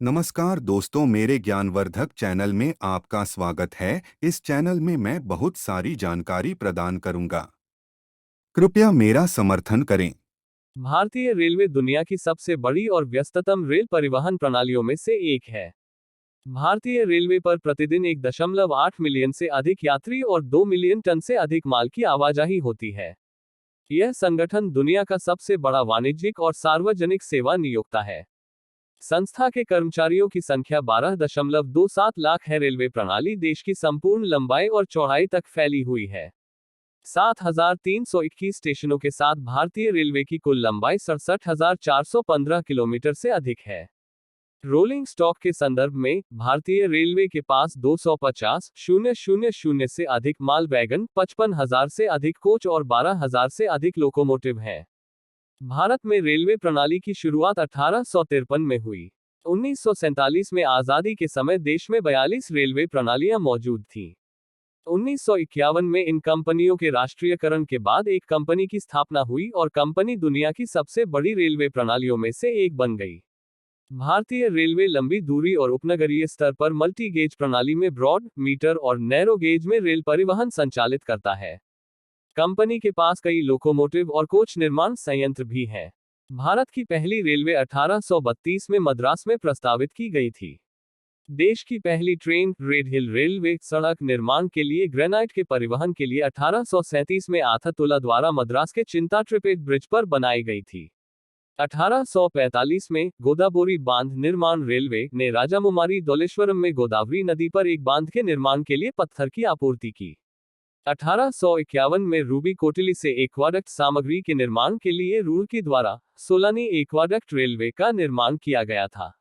नमस्कार दोस्तों, मेरे ज्ञानवर्धक चैनल में आपका स्वागत है। इस चैनल में मैं बहुत सारी जानकारी प्रदान करूंगा। कृपया मेरा समर्थन करें। भारतीय रेलवे दुनिया की सबसे बड़ी और व्यस्ततम रेल परिवहन प्रणालियों में से एक है। भारतीय रेलवे पर प्रतिदिन 1.8 मिलियन से अधिक यात्री और 2 मिलियन टन से अधिक माल की आवाजाही होती है। यह संगठन दुनिया का सबसे बड़ा वाणिज्यिक और सार्वजनिक सेवा नियोक्ता है। संस्था के कर्मचारियों की संख्या 12.27 लाख है। रेलवे प्रणाली देश की संपूर्ण लंबाई और चौड़ाई तक फैली हुई है। 7,321 स्टेशनों के साथ भारतीय रेलवे की कुल लंबाई 67,415 किलोमीटर से अधिक है। रोलिंग स्टॉक के संदर्भ में भारतीय रेलवे के पास 250,000 से अधिक माल वैगन, 55,000 से अधिक कोच और 12,000 से अधिक लोकोमोटिव हैं। भारत में रेलवे प्रणाली की शुरुआत 1853 में हुई। 1947 में आजादी के समय देश में 42 रेलवे प्रणालियां मौजूद थीं। 1951 में इन कंपनियों के राष्ट्रीयकरण के बाद एक कंपनी की स्थापना हुई और कंपनी दुनिया की सबसे बड़ी रेलवे प्रणालियों में से एक बन गई। भारतीय रेलवे लंबी दूरी और उपनगरीय स्तर पर मल्टी गेज प्रणाली में ब्रॉड, मीटर और नैरो गेज में रेल परिवहन संचालित करता है। कंपनी के पास कई लोकोमोटिव और कोच निर्माण संयंत्र भी हैं। भारत की पहली रेलवे 1832 में मद्रास में प्रस्तावित की गई थी। देश की पहली ट्रेन, रेड हिल रेलवे, सड़क निर्माण के लिए ग्रेनाइट के परिवहन के लिए 1837 में आथतुला द्वारा मद्रास के चिंताट्रिपेट ब्रिज पर बनाई गई थी। 1845 में गोदावरी बांध निर्माण रेलवे ने राजामुमारी धौलेश्वरम में गोदावरी नदी पर एक बांध के निर्माण के लिए पत्थर की आपूर्ति की। 1851 में रूबी कोटिली से एक्वाडक्ट सामग्री के निर्माण के लिए रुड़की द्वारा सोलानी एक्वाडक्ट रेलवे का निर्माण किया गया था।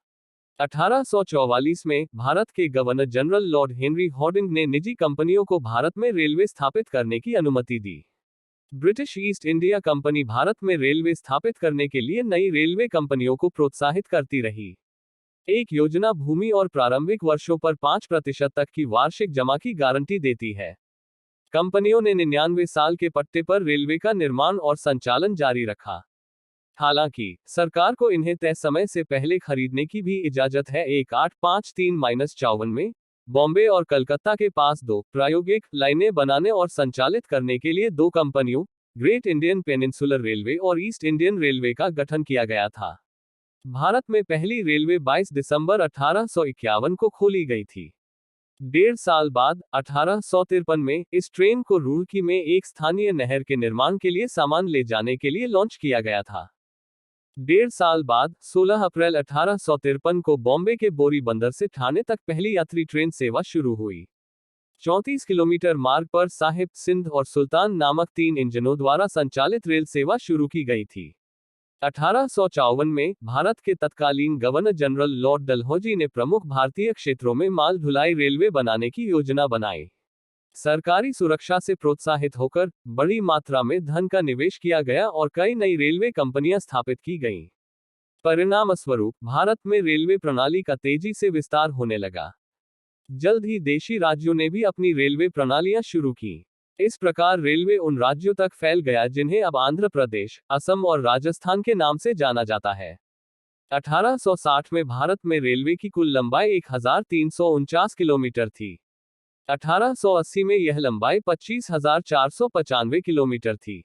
1844 में भारत के governor general Lord Henry Harding ने निजी कंपनियों को भारत में रेलवे स्थापित करने की अनुमति दी। British East India Company Bharat में रेलवे स्थापित करने के लिए नई रेलवे कंपनियों को प्रोत्साहित करती रही। एक योजना भूमि और प्रारंभिक वर्षों पर 5% तक की वार्षिक जमा की गारंटी देती है। कंपनियों ने 99 साल के पट्टे पर रेलवे का निर्माण और संचालन जारी रखा। हालांकि सरकार को इन्हें तय समय से पहले खरीदने की भी इजाजत है। 1853-54 में बॉम्बे और कलकत्ता के पास 2 प्रायोगिक लाइनें बनाने और संचालित करने के लिए 2 कंपनियों, ग्रेट इंडियन पेनिनसुलर रेलवे और ईस्ट इंडियन रेलवे का गठन किया गया था। भारत में पहली रेलवे 22 दिसंबर 1851 को खोली गई थी। 1.5 साल बाद 1853 में इस ट्रेन को रुड़की में एक स्थानीय नहर के निर्माण के लिए सामान ले जाने के लिए लॉन्च किया गया था। 1.5 साल बाद 16 अप्रैल 1853 को बॉम्बे के बोरी बंदर से ठाणे तक पहली यात्री ट्रेन सेवा शुरू हुई। 34 किलोमीटर मार्ग पर साहिब, सिंध और सुल्तान नामक 3 इंजनों द्वारा संचालित रेल सेवा शुरू की गई थी। 1854 में भारत के तत्कालीन गवर्नर जनरल लॉर्ड डलहौजी ने प्रमुख भारतीय क्षेत्रों में माल ढुलाई रेलवे बनाने की योजना बनाई। सरकारी सुरक्षा से प्रोत्साहित होकर बड़ी मात्रा में धन का निवेश किया गया और कई नई रेलवे कंपनियां स्थापित की गईं। परिणामस्वरूप भारत में रेलवे प्रणाली का तेजी से विस्तार होने लगा। जल्द ही देशी राज्यों ने भी अपनी रेलवे प्रणालियां शुरू की। इस प्रकार रेलवे उन राज्यों तक फैल गया जिन्हें अब आंध्र प्रदेश, असम और राजस्थान के नाम से जाना जाता है। 1860 में भारत में रेलवे की कुल लंबाई 1349 किलोमीटर थी। 1880 में यह लंबाई 25,495 किलोमीटर थी।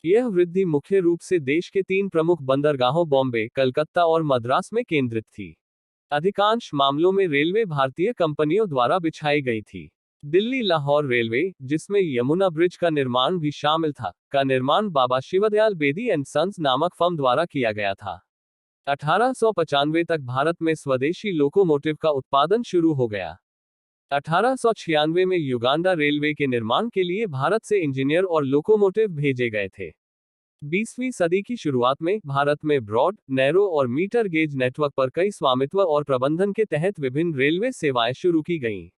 यह वृद्धि मुख्य रूप से देश के 3 प्रमुख बंदरगाहों बॉम्बे, कलकत्ता और मद्रास में केंद्रित थी। अधिकांश मामलों में रेलवे भारतीय कंपनियों द्वारा बिछाई गई थी। दिल्ली लाहौर रेलवे, जिसमें यमुना ब्रिज का निर्माण भी शामिल था, का निर्माण बाबा शिवदयाल बेदी एंड सन्स नामक फर्म द्वारा किया गया था। 1895 तक भारत में स्वदेशी लोकोमोटिव का उत्पादन शुरू हो गया। 1896 में युगांडा रेलवे के निर्माण के लिए भारत से इंजीनियर और लोकोमोटिव भेजे गए थे। 20वीं सदी की शुरुआत में भारत में ब्रॉड, नैरो और मीटर गेज नेटवर्क पर कई स्वामित्व और प्रबंधन के तहत विभिन्न रेलवे सेवाएं शुरू की गईं।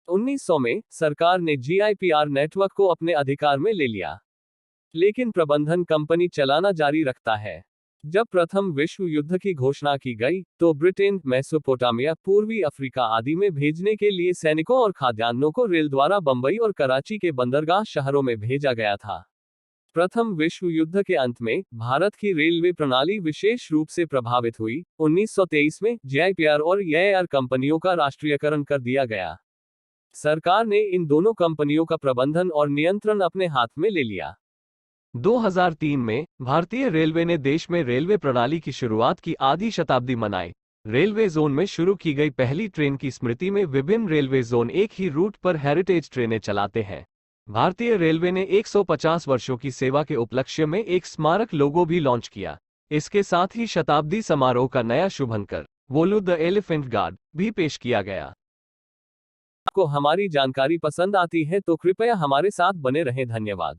1900 में सरकार ने GIPR नेटवर्क को अपने अधिकार में ले लिया, लेकिन प्रबंधन कंपनी चलाना जारी रखता है। जब प्रथम विश्व युद्ध की घोषणा की गई, तो ब्रिटेन, मेसोपोटामिया, पूर्वी अफ्रीका आदि में भेजने के लिए सैनिकों और खाद्यान्नों को रेल द्वारा बंबई और कराची के बंदरगाह शहरों में भेजा गया था। प्रथम विश्व युद्ध के अंत में भारत की रेलवे प्रणाली विशेष रूप से प्रभावित हुई। 1923 में जेआईपीआर और एआर कंपनियों का राष्ट्रीयकरण कर दिया गया। सरकार ने इन दोनों कंपनियों का प्रबंधन और नियंत्रण अपने हाथ में ले लिया। 2003 में भारतीय रेलवे ने देश में रेलवे प्रणाली की शुरुआत की आधी शताब्दी मनाई। रेलवे जोन में शुरू की गई पहली ट्रेन की स्मृति में विभिन्न रेलवे जोन एक ही रूट पर हेरिटेज ट्रेनें चलाते हैं। भारतीय रेलवे ने 150 वर्षों की सेवा के उपलक्ष्य में एक स्मारक लोगो भी लॉन्च किया। इसके साथ ही शताब्दी समारोह का नया शुभंकर वोलू द एलिफेंट गार्ड भी पेश किया गया। आपको हमारी जानकारी पसंद आती है तो कृपया हमारे साथ बने रहें। धन्यवाद।